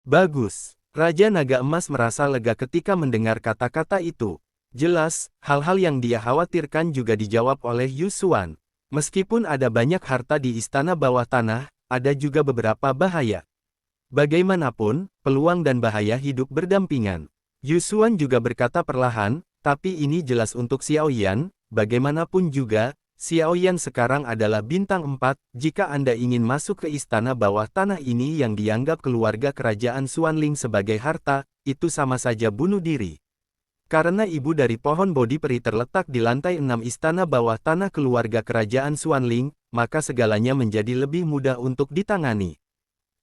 Bagus. Raja Naga Emas merasa lega ketika mendengar kata-kata itu. Jelas, hal-hal yang dia khawatirkan juga dijawab oleh Yu Xuan. Meskipun ada banyak harta di istana bawah tanah, ada juga beberapa bahaya. Bagaimanapun, peluang dan bahaya hidup berdampingan. Yu Xuan juga berkata perlahan, tapi ini jelas untuk Xiao Yan, bagaimanapun juga, Xiao Yan sekarang adalah bintang 4, jika Anda ingin masuk ke istana bawah tanah ini yang dianggap keluarga kerajaan Xuanling sebagai harta, itu sama saja bunuh diri. Karena ibu dari pohon Bodhi Peri terletak di lantai 6 istana bawah tanah keluarga kerajaan Xuanling, maka segalanya menjadi lebih mudah untuk ditangani.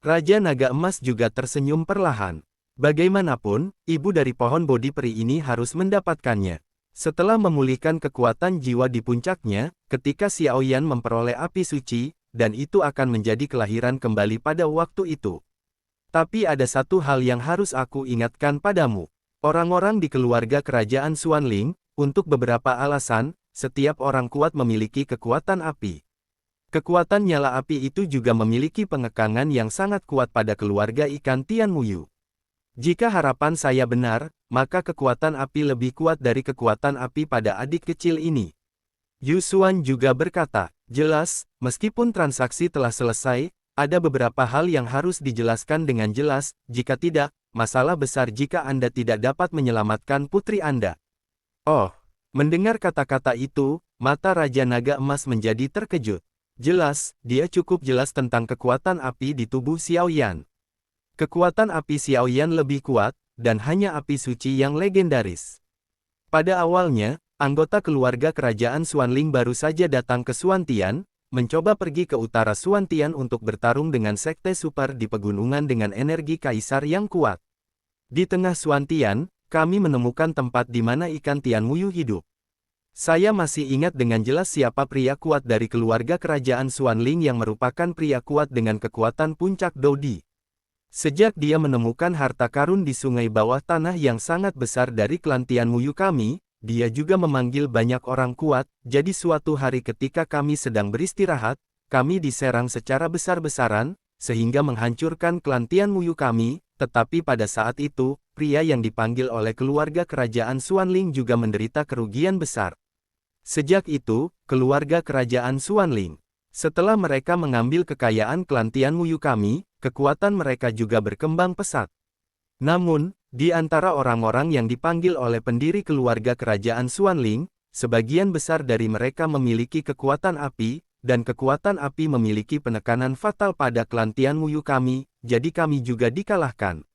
Raja Naga Emas juga tersenyum perlahan. Bagaimanapun, ibu dari pohon Bodhi Peri ini harus mendapatkannya. Setelah memulihkan kekuatan jiwa di puncaknya, ketika Xiao Yan memperoleh api suci, dan itu akan menjadi kelahiran kembali pada waktu itu. Tapi ada satu hal yang harus aku ingatkan padamu. Orang-orang di keluarga kerajaan Xuanling, untuk beberapa alasan, setiap orang kuat memiliki kekuatan api. Kekuatan nyala api itu juga memiliki pengekangan yang sangat kuat pada keluarga ikan Tianmuyu. Jika harapan saya benar, maka kekuatan api lebih kuat dari kekuatan api pada adik kecil ini. Yu Xuan juga berkata, jelas, meskipun transaksi telah selesai, ada beberapa hal yang harus dijelaskan dengan jelas, jika tidak, masalah besar jika Anda tidak dapat menyelamatkan putri Anda. Oh, mendengar kata-kata itu, mata Raja Naga Emas menjadi terkejut. Jelas, dia cukup jelas tentang kekuatan api di tubuh Xiao Yan. Kekuatan api Xiao Yan lebih kuat, dan hanya api suci yang legendaris. Pada awalnya, anggota keluarga kerajaan Xuanling baru saja datang ke Xuantian, mencoba pergi ke utara Xuantian untuk bertarung dengan sekte super di pegunungan dengan energi kaisar yang kuat. Di tengah Xuantian, kami menemukan tempat di mana ikan Tianmuyu hidup. Saya masih ingat dengan jelas siapa pria kuat dari keluarga kerajaan Xuanling yang merupakan pria kuat dengan kekuatan puncak Dodi. Sejak dia menemukan harta karun di sungai bawah tanah yang sangat besar dari klan Tianmuyu kami, dia juga memanggil banyak orang kuat, jadi suatu hari ketika kami sedang beristirahat, kami diserang secara besar-besaran, sehingga menghancurkan klan Tianmuyu kami, tetapi pada saat itu, pria yang dipanggil oleh keluarga kerajaan Xuanling juga menderita kerugian besar. Sejak itu, keluarga kerajaan Xuanling, setelah mereka mengambil kekayaan klan Tianmuyu kami, kekuatan mereka juga berkembang pesat. Namun, di antara orang-orang yang dipanggil oleh pendiri keluarga kerajaan Xuanling, sebagian besar dari mereka memiliki kekuatan api, dan kekuatan api memiliki penekanan fatal pada klan Tianmuyu kami, jadi kami juga dikalahkan.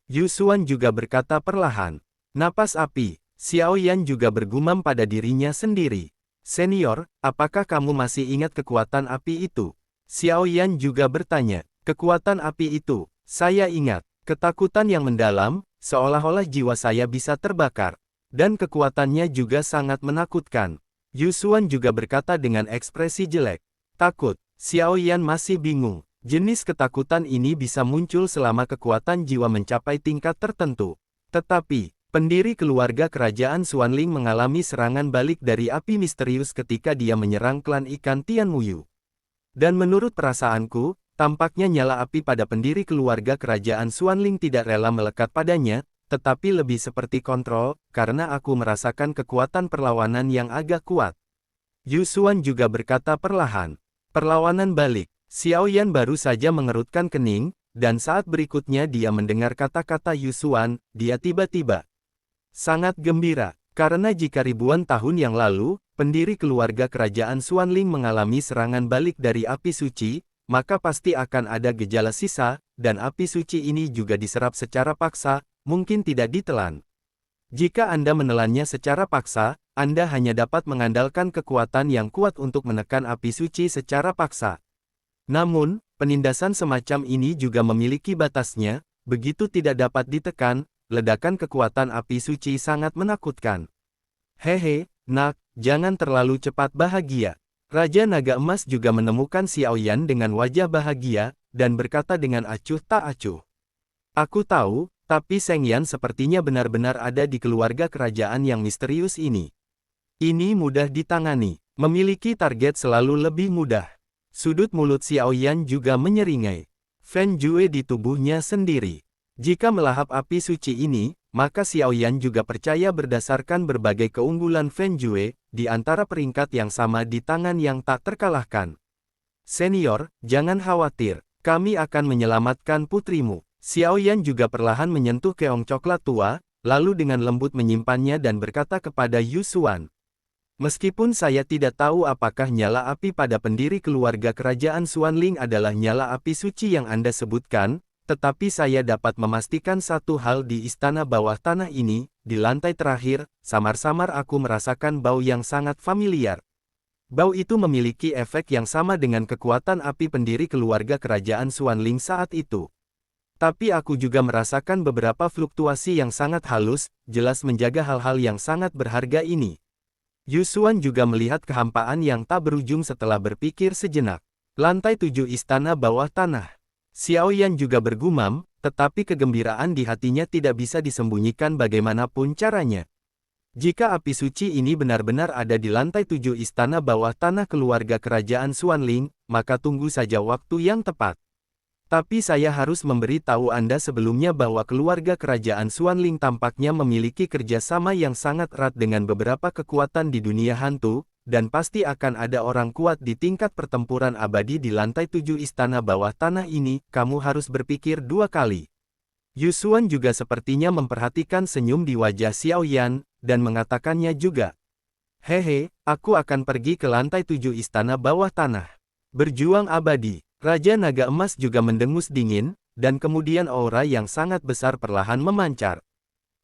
Yu Xuan juga berkata perlahan. Napas api, Xiao Yan juga bergumam pada dirinya sendiri. Senior, apakah kamu masih ingat kekuatan api itu? Xiao Yan juga bertanya. Kekuatan api itu, saya ingat, ketakutan yang mendalam, seolah-olah jiwa saya bisa terbakar. Dan kekuatannya juga sangat menakutkan. Yu Xuan juga berkata dengan ekspresi jelek. Takut, Xiao Yan masih bingung. Jenis ketakutan ini bisa muncul selama kekuatan jiwa mencapai tingkat tertentu. Tetapi, pendiri keluarga kerajaan Xuanling mengalami serangan balik dari api misterius ketika dia menyerang klan ikan Tianmuyu. Dan menurut perasaanku, tampaknya nyala api pada pendiri keluarga kerajaan Xuanling tidak rela melekat padanya, tetapi lebih seperti kontrol, karena aku merasakan kekuatan perlawanan yang agak kuat. Yu Xuan juga berkata perlahan. Perlawanan balik. Xiao Yan baru saja mengerutkan kening, dan saat berikutnya dia mendengar kata-kata Yu Xuan, dia tiba-tiba sangat gembira, karena jika ribuan tahun yang lalu, pendiri keluarga kerajaan Xuanling mengalami serangan balik dari api suci, maka pasti akan ada gejala sisa, dan api suci ini juga diserap secara paksa, mungkin tidak ditelan. Jika Anda menelannya secara paksa, Anda hanya dapat mengandalkan kekuatan yang kuat untuk menekan api suci secara paksa. Namun, penindasan semacam ini juga memiliki batasnya, begitu tidak dapat ditekan, ledakan kekuatan api suci sangat menakutkan. Hehe, nak, jangan terlalu cepat bahagia. Raja Naga Emas juga menemukan Xiao Yan dengan wajah bahagia, dan berkata dengan acuh tak acuh. Aku tahu, tapi Seng Yan sepertinya benar-benar ada di keluarga kerajaan yang misterius ini. Ini mudah ditangani, memiliki target selalu lebih mudah. Sudut mulut Xiao Yan juga menyeringai. Fan Jue di tubuhnya sendiri. Jika melahap api suci ini, maka Xiaoyan juga percaya berdasarkan berbagai keunggulan Fen Jue, di antara peringkat yang sama di tangan yang tak terkalahkan. Senior, jangan khawatir, kami akan menyelamatkan putrimu. Xiaoyan juga perlahan menyentuh keong coklat tua, lalu dengan lembut menyimpannya dan berkata kepada Yu Xuan. Meskipun saya tidak tahu apakah nyala api pada pendiri keluarga kerajaan Xuanling adalah nyala api suci yang Anda sebutkan, tetapi saya dapat memastikan satu hal di istana bawah tanah ini, di lantai terakhir, samar-samar aku merasakan bau yang sangat familiar. Bau itu memiliki efek yang sama dengan kekuatan api pendiri keluarga kerajaan Xuanling saat itu. Tapi aku juga merasakan beberapa fluktuasi yang sangat halus, jelas menjaga hal-hal yang sangat berharga ini. Yu Xuan juga melihat kehampaan yang tak berujung setelah berpikir sejenak. Lantai 7 istana bawah tanah. Xiaoyan juga bergumam, tetapi kegembiraan di hatinya tidak bisa disembunyikan bagaimanapun caranya. Jika api suci ini benar-benar ada di lantai 7 istana bawah tanah keluarga kerajaan Xuanling, maka tunggu saja waktu yang tepat. Tapi saya harus memberi tahu Anda sebelumnya bahwa keluarga kerajaan Xuanling tampaknya memiliki kerjasama yang sangat erat dengan beberapa kekuatan di dunia hantu, dan pasti akan ada orang kuat di tingkat pertempuran abadi di lantai 7 istana bawah tanah ini, kamu harus berpikir dua kali. Yu Xuan juga sepertinya memperhatikan senyum di wajah Xiaoyan, dan mengatakannya juga. Hehe, aku akan pergi ke lantai 7 istana bawah tanah. Berjuang abadi. Raja Naga Emas juga mendengus dingin, dan kemudian aura yang sangat besar perlahan memancar.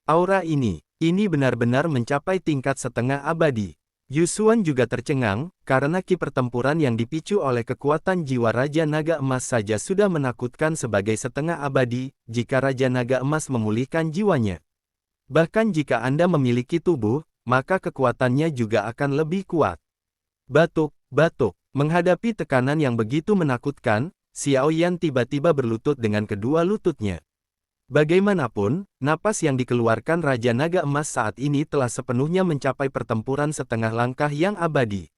Aura ini benar-benar mencapai tingkat setengah abadi. Yu Xuan juga tercengang, karena ki pertempuran yang dipicu oleh kekuatan jiwa Raja Naga Emas saja sudah menakutkan sebagai setengah abadi, jika Raja Naga Emas memulihkan jiwanya. Bahkan jika Anda memiliki tubuh, maka kekuatannya juga akan lebih kuat. Batuk. Menghadapi tekanan yang begitu menakutkan, Xiaoyan tiba-tiba berlutut dengan kedua lututnya. Bagaimanapun, napas yang dikeluarkan Raja Naga Emas saat ini telah sepenuhnya mencapai pertempuran setengah langkah yang abadi.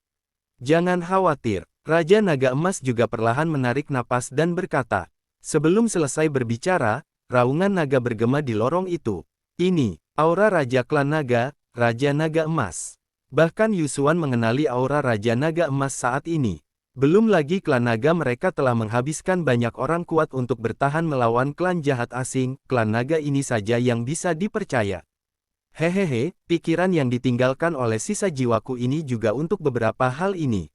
Jangan khawatir, Raja Naga Emas juga perlahan menarik napas dan berkata. Sebelum selesai berbicara, raungan naga bergema di lorong itu. Ini, aura Raja Klan Naga, Raja Naga Emas. Bahkan Yu Xuan mengenali aura Raja Naga Emas saat ini. Belum lagi klan naga mereka telah menghabiskan banyak orang kuat untuk bertahan melawan klan jahat asing, klan naga ini saja yang bisa dipercaya. Hehehe, pikiran yang ditinggalkan oleh sisa jiwaku ini juga untuk beberapa hal ini.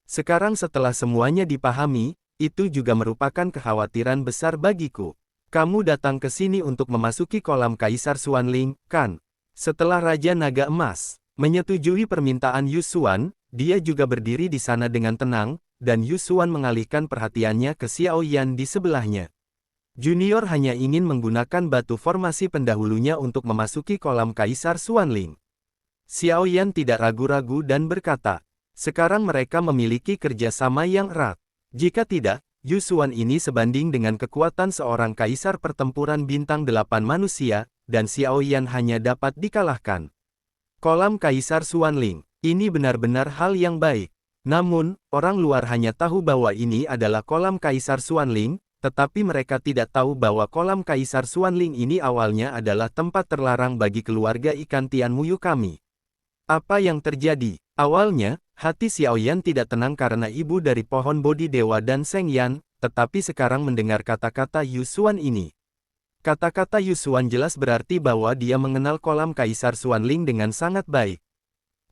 Sekarang setelah semuanya dipahami, itu juga merupakan kekhawatiran besar bagiku. Kamu datang ke sini untuk memasuki kolam Kaisar Xuanling, kan? Setelah Raja Naga Emas menyetujui permintaan Yu Xuan, dia juga berdiri di sana dengan tenang, dan Yu Xuan mengalihkan perhatiannya ke Xiaoyan di sebelahnya. Junior hanya ingin menggunakan batu formasi pendahulunya untuk memasuki kolam Kaisar Xuanling. Xiaoyan tidak ragu-ragu dan berkata, sekarang mereka memiliki kerjasama yang erat. Jika tidak, Yu Xuan ini sebanding dengan kekuatan seorang Kaisar pertempuran bintang 8 manusia, dan Xiaoyan hanya dapat dikalahkan. Kolam Kaisar Xuanling. Ini benar-benar hal yang baik. Namun, orang luar hanya tahu bahwa ini adalah kolam Kaisar Xuanling, tetapi mereka tidak tahu bahwa kolam Kaisar Xuanling ini awalnya adalah tempat terlarang bagi keluarga ikan Tian Muyu kami. Apa yang terjadi? Awalnya, hati Xiaoyan tidak tenang karena ibu dari pohon Bodhi Dewa dan Seng Yan, tetapi sekarang mendengar kata-kata Yu Xuan ini. Kata-kata Yu Xuan jelas berarti bahwa dia mengenal kolam Kaisar Xuanling dengan sangat baik.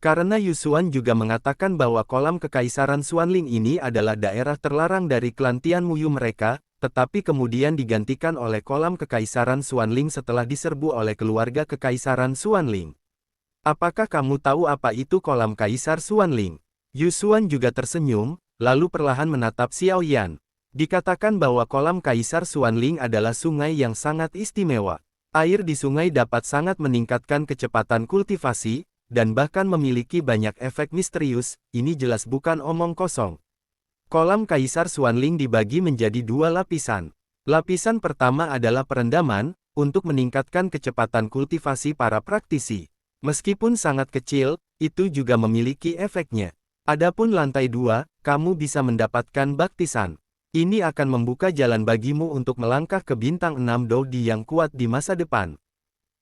Karena Yu Xuan juga mengatakan bahwa kolam Kekaisaran Xuanling ini adalah daerah terlarang dari klan Tian Muyu mereka, tetapi kemudian digantikan oleh kolam Kekaisaran Xuanling setelah diserbu oleh keluarga Kekaisaran Xuanling. Apakah kamu tahu apa itu kolam Kaisar Xuanling? Yu Xuan juga tersenyum, lalu perlahan menatap Xiaoyan. Dikatakan bahwa kolam Kaisar Xuanling adalah sungai yang sangat istimewa. Air di sungai dapat sangat meningkatkan kecepatan kultivasi, dan bahkan memiliki banyak efek misterius, ini jelas bukan omong kosong. Kolam Kaisar Xuanling dibagi menjadi dua lapisan. Lapisan pertama adalah perendaman, untuk meningkatkan kecepatan kultivasi para praktisi. Meskipun sangat kecil, itu juga memiliki efeknya. Adapun lantai 2, kamu bisa mendapatkan baptisan. Ini akan membuka jalan bagimu untuk melangkah ke bintang 6 Doudi yang kuat di masa depan.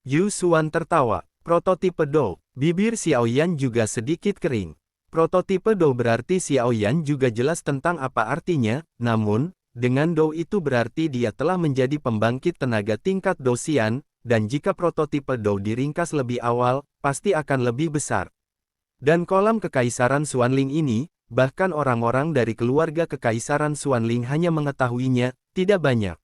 Yu Xuan tertawa. Prototipe Dou. Bibir Xiaoyan juga sedikit kering. Prototipe Dou berarti Xiaoyan juga jelas tentang apa artinya, namun, dengan Dou itu berarti dia telah menjadi pembangkit tenaga tingkat Douxian, dan jika prototipe Dou diringkas lebih awal, pasti akan lebih besar. Dan kolam kekaisaran Xuanling ini, bahkan orang-orang dari keluarga kekaisaran Xuanling hanya mengetahuinya, tidak banyak.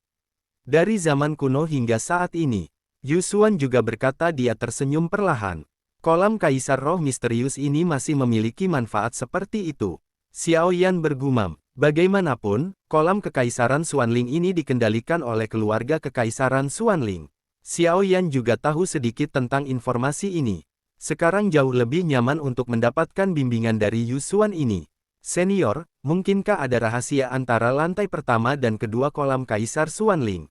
Dari zaman kuno hingga saat ini, Yu Xuan juga berkata dia tersenyum perlahan. Kolam kaisar roh misterius ini masih memiliki manfaat seperti itu. Xiaoyan bergumam. Bagaimanapun, kolam kekaisaran Xuanling ini dikendalikan oleh keluarga kekaisaran Xuanling. Xiaoyan juga tahu sedikit tentang informasi ini. Sekarang jauh lebih nyaman untuk mendapatkan bimbingan dari Yu Xuan ini. Senior, mungkinkah ada rahasia antara lantai pertama dan kedua kolam kaisar Xuanling?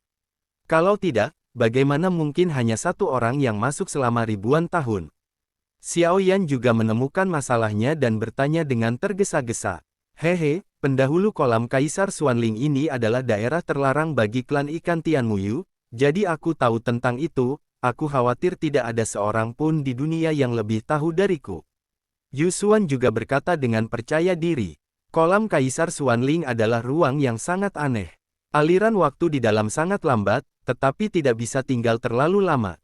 Kalau tidak, bagaimana mungkin hanya satu orang yang masuk selama ribuan tahun? Xiaoyan juga menemukan masalahnya dan bertanya dengan tergesa-gesa. Hehe, pendahulu kolam kaisar Xuanling ini adalah daerah terlarang bagi klan ikan Tianmuyu, jadi aku tahu tentang itu, aku khawatir tidak ada seorang pun di dunia yang lebih tahu dariku. Yu Xuan juga berkata dengan percaya diri. Kolam kaisar Xuanling adalah ruang yang sangat aneh. Aliran waktu di dalam sangat lambat, tetapi tidak bisa tinggal terlalu lama.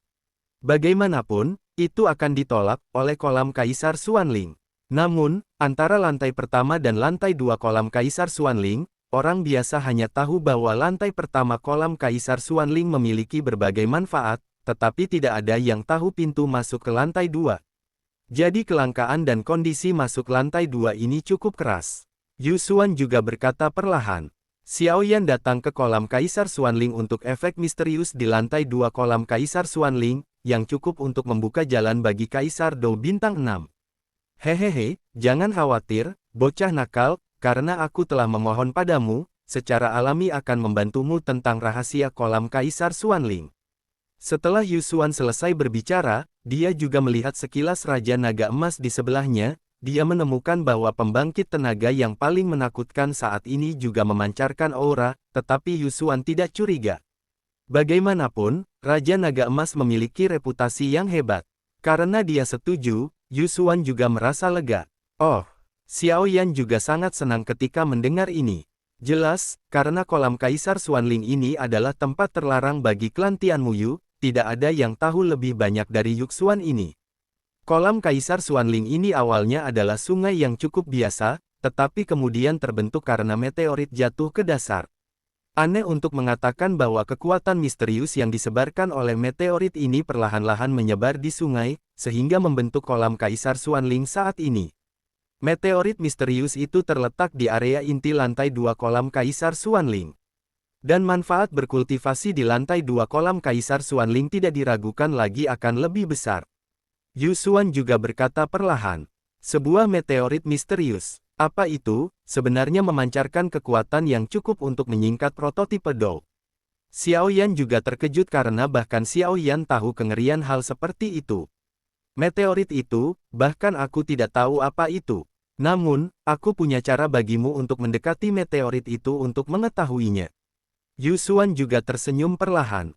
Bagaimanapun, itu akan ditolak oleh kolam kaisar Xuanling. Namun, antara lantai pertama dan lantai 2 kolam kaisar Xuanling, orang biasa hanya tahu bahwa lantai pertama kolam kaisar Xuanling memiliki berbagai manfaat, tetapi tidak ada yang tahu pintu masuk ke lantai 2. Jadi kelangkaan dan kondisi masuk lantai 2 ini cukup keras. Yu Xuan juga berkata perlahan. Xiaoyan datang ke kolam kaisar Xuanling untuk efek misterius di lantai 2 kolam kaisar Xuanling, yang cukup untuk membuka jalan bagi kaisar Dou bintang 6. Hehehe, jangan khawatir, bocah nakal, karena aku telah memohon padamu, secara alami akan membantumu tentang rahasia kolam kaisar Xuanling. Setelah Yu Xuan selesai berbicara, dia juga melihat sekilas Raja Naga Emas di sebelahnya. Dia menemukan bahwa pembangkit tenaga yang paling menakutkan saat ini juga memancarkan aura, tetapi Yu Xuan tidak curiga. Bagaimanapun, Raja Naga Emas memiliki reputasi yang hebat. Karena dia setuju, Yu Xuan juga merasa lega. Oh, Xiaoyan juga sangat senang ketika mendengar ini. Jelas, karena kolam kaisar Xuanling ini adalah tempat terlarang bagi klan Tianmuyu, tidak ada yang tahu lebih banyak dari Yu Xuan ini. Kolam kaisar Xuanling ini awalnya adalah sungai yang cukup biasa, tetapi kemudian terbentuk karena meteorit jatuh ke dasar. Aneh untuk mengatakan bahwa kekuatan misterius yang disebarkan oleh meteorit ini perlahan-lahan menyebar di sungai, sehingga membentuk kolam kaisar Xuanling saat ini. Meteorit misterius itu terletak di area inti lantai 2 kolam kaisar Xuanling. Dan manfaat berkultivasi di lantai 2 kolam kaisar Xuanling tidak diragukan lagi akan lebih besar. Yu Xuan juga berkata perlahan. Sebuah meteorit misterius. Apa itu? Sebenarnya memancarkan kekuatan yang cukup untuk menyingkat prototipe Dou. Xiaoyan juga terkejut karena bahkan Xiaoyan tahu kengerian hal seperti itu. Meteorit itu, bahkan aku tidak tahu apa itu. Namun, aku punya cara bagimu untuk mendekati meteorit itu untuk mengetahuinya. Yu Xuan juga tersenyum perlahan.